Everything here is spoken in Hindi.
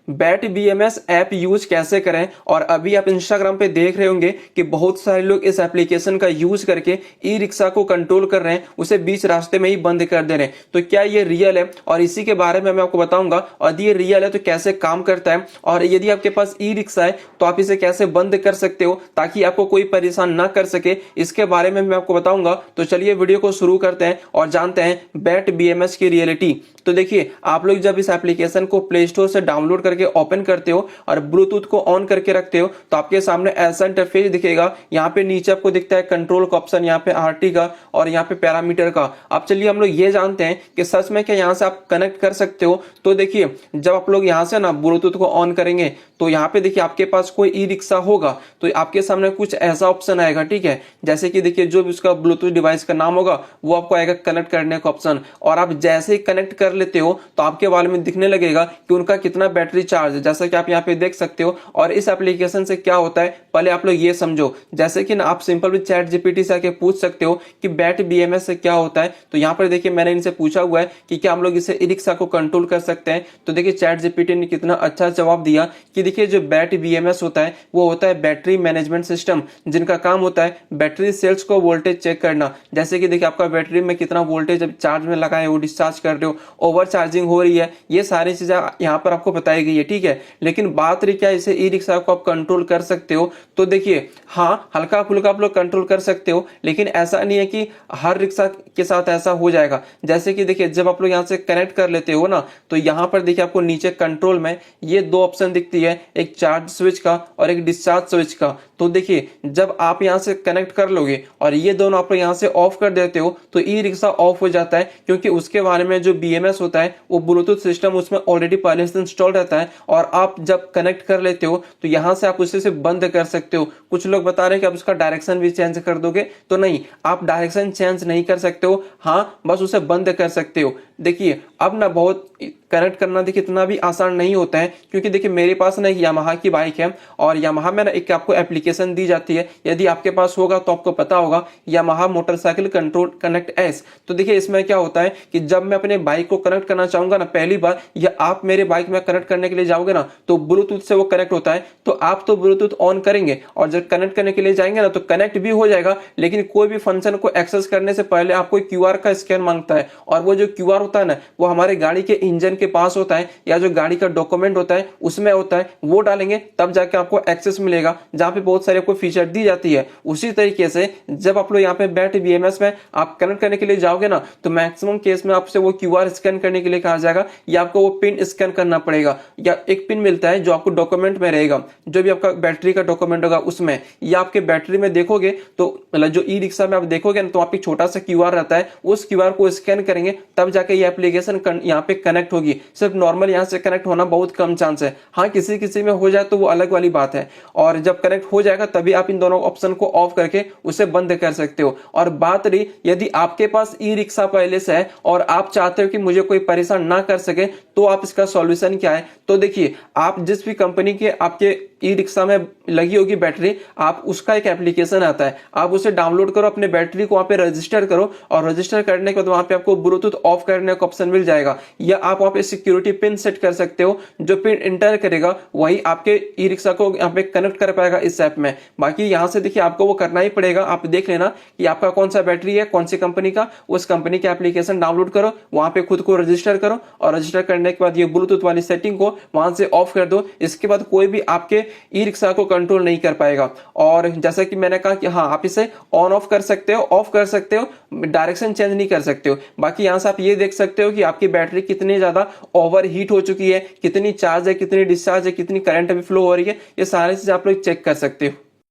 बैट बीएमएस ऐप यूज कैसे करें। और अभी आप इंस्टाग्राम पे देख रहे होंगे कि बहुत सारे लोग इस एप्लीकेशन का यूज करके ई रिक्शा को कंट्रोल कर रहे हैं, उसे बीच रास्ते में ही बंद कर दे रहे हैं। तो क्या ये रियल है, और इसी के बारे में मैं आपको बताऊंगा। और यदि ये रियल है तो कैसे काम करता है, और यदि आपके पास ई रिक्शा है तो आप इसे कैसे बंद कर सकते हो ताकि आपको कोई परेशान ना कर सके, इसके बारे में मैं आपको बताऊंगा। तो चलिए वीडियो को शुरू करते हैं और जानते हैं बैट बीएमएस की रियलिटी। तो देखिए, आप लोग जब इस एप्लीकेशन को प्ले स्टोर से डाउनलोड करके ओपन करते हो और ब्लूटूथ को ऑन करके रखते हो तो आपके सामने ऐसा इंटरफेस दिखेगा। यहाँ पे नीचे आपको दिखता है कंट्रोल का ऑप्शन, यहाँ पे आरटी का और यहाँ पे पैरामीटर का। अब चलिए हम लोग ये जानते हैं कि सच में क्या यहाँ से आप कनेक्ट कर सकते हो। तो देखिए, जब आप लोग यहाँ से ना ब्लूटूथ को ऑन करेंगे तो यहाँ पे देखिए आपके पास कोई ई रिक्शा होगा तो आपके सामने कुछ ऐसा ऑप्शन आएगा, ठीक है। जैसे कि देखिए जो भी उसका ब्लूटूथ डिवाइस का नाम होगा वो आपको आएगा कनेक्ट करने का ऑप्शन, और आप जैसे ही कनेक्ट कर लेते हो तो आपके बारे में दिखने लगेगा कि उनका कितना बैटरी चार्ज है, जैसा कि आप यहाँ पे देख सकते हो। और इस एप्लीकेशन से क्या होता है पहले आप लोग ये समझो। जैसे कि ना आप सिंपल भी चैट जीपीटी से आके पूछ सकते हो कि बैट बीएमएस से क्या होता है। तो यहाँ पर देखिए मैंने इनसे पूछा हुआ है कि क्या हम लोग इसे ई रिक्शा को कंट्रोल कर सकते हैं। तो देखिए चैट जीपीटी ने कितना अच्छा जवाब दिया कि देखिए जो बैट बीएमएस होता है वो होता है बैटरी मैनेजमेंट सिस्टम, जिनका काम होता है बैटरी सेल्स को वोल्टेज चेक करना। जैसे कि देखिए आपका बैटरी में कितना वोल्टेज चार्ज में लगाए हो, डिस्चार्ज कर रहे हो, ओवर चार्जिंग हो रही है, ये सारी चीजें यहाँ पर आपको बताई गई है, ठीक है। लेकिन बात रही क्या इसे ई रिक्शा को आप कंट्रोल कर सकते हो। तो देखिए हाँ, हल्का फुल्का आप लोग कंट्रोल कर सकते हो, लेकिन ऐसा नहीं है कि हर रिक्शा के साथ ऐसा हो जाएगा। जैसे कि देखिए जब आप लोग यहाँ से कनेक्ट कर लेते हो ना तो यहाँ पर देखिए आपको नीचे कंट्रोल में ये दो ऑप्शन दिखती है, एक चार्ज स्विच का और एक डिस्चार्ज स्विच का। तो देखिए जब आप यहाँ से कनेक्ट कर लोगे और ये दोनों आप लोग यहाँ से ऑफ कर देते हो तो ई रिक्शा ऑफ हो जाता है, क्योंकि उसके बारे में जो बीएमएस होता है वो ब्लूटूथ सिस्टम उसमें ऑलरेडी पहले से इंस्टॉल रहता है। और आप जब कनेक्ट कर लेते हो तो यहाँ से आप उसे से बंद कर सकते हो। कुछ लोग बता रहे हैं कि आप उसका डायरेक्शन भी चेंज कर दोगे, तो नहीं, आप डायरेक्शन चेंज नहीं कर सकते हो, हाँ बस उसे बंद कर सकते हो। देखिए अब ना बहुत कनेक्ट करना देखिए इतना भी आसान नहीं होता है, क्योंकि देखिए मेरे पास ना यामाहा की बाइक है और यामाहा में ना एक आपको एप्लीकेशन दी जाती है, यदि आपके पास होगा तो आपको पता होगा, Yamaha motorcycle control connect S. तो देखिए इसमें क्या होता है कि जब मैं अपने बाइक को कनेक्ट करना चाहूंगा ना पहली बार, या आप मेरे बाइक में कनेक्ट करने के लिए जाओगे ना तो ब्लूटूथ से वो कनेक्ट होता है। तो आप तो ब्लूटूथ ऑन करेंगे और जब कनेक्ट करने के लिए जाएंगे ना तो कनेक्ट भी हो जाएगा, लेकिन कोई भी फंक्शन को एक्सेस करने से पहले आपको क्यूआर का स्कैन मांगता है। और वो जो क्यूआर होता है ना वो हमारे गाड़ी के इंजन के पास होता है, या जो गाड़ी का डॉक्यूमेंट होता है उसमें होता है, वो डालेंगे तब जाके आपको एक्सेस मिलेगा, जहां पे बहुत सारे आपको फीचर दी जाती है। उसी तरीके से जब आप लोग यहाँ पे बैट बीएमएस में आप कनेक्ट करने के लिए जाओगे ना तो मैक्सिमम केस में आपसे वो क्यूआर स्कैन करने के लिए कहा जाएगा, या आपको वो पिन स्कैन करना पड़ेगा, या एक पिन मिलता है जो आपको डॉक्यूमेंट में रहेगा, जो भी आपका बैटरी का डॉक्यूमेंट होगा उसमें, या आपके बैटरी में देखोगे तो मतलब जो ई रिक्शा में आप देखोगे ना तो आपकी छोटा सा क्यूआर रहता है, उस क्यूआर को स्कैन करेंगे तब जाके ये एप्लीकेशन यहाँ पे कनेक्ट होगी। सिर्फ नॉर्मल यहाँ से कनेक्ट होना बहुत कम चांस है, हाँ किसी किसी में हो जाए तो वो अलग वाली बात है। और जब कनेक्ट हो जाएगा तभी आप इन दोनों ऑप्शन को ऑफ करके उसे बंद कर सकते हो। और बात रही यदि आपके पास ई रिक्शा पहले से है और आप चाहते हो कि मुझे कोई परेशान ना कर सके, तो आप इसका सॉल्यूशन क्या है। तो देखिए आप जिस भी कंपनी के आपके ई रिक्शा में लगी होगी बैटरी, आप उसका एक एप्लीकेशन आता है, आप उसे डाउनलोड करो, अपने बैटरी को वहां पे रजिस्टर करो, और रजिस्टर करने के बाद वहां पे आपको ब्लूटूथ ऑफ करने का ऑप्शन मिल जाएगा, या आप वहां पे सिक्योरिटी पिन सेट कर सकते हो, जो पिन इंटर करेगा वही आपके ई रिक्शा को यहाँ पे कनेक्ट कर पाएगा इस ऐप में। बाकी यहाँ से देखिए आपको वो करना ही पड़ेगा, आप देख लेना कि आपका कौन सा बैटरी है, कौन सी कंपनी का, उस कंपनी का एप्लीकेशन डाउनलोड करो, वहां पे खुद को रजिस्टर करो, और रजिस्टर करने के बाद ये ब्लूटूथ वाली सेटिंग को वहां से ऑफ कर दो। इसके बाद कोई भी आपके ई रिक्शा को कंट्रोल नहीं कर पाएगा। और जैसा कि मैंने कहा कि हाँ आप इसे ऑन ऑफ कर सकते हो, ऑफ कर सकते हो, डायरेक्शन चेंज नहीं कर सकते हो। बाकी यहां से आप ये देख सकते हो कि आपकी बैटरी कितनी ज्यादा ओवर हीट हो चुकी है, कितनी चार्ज है, कितनी डिस्चार्ज है, कितनी करंट अभी फ्लो हो रही है, ये सारी चीजें आप लोग चेक कर सकते हो।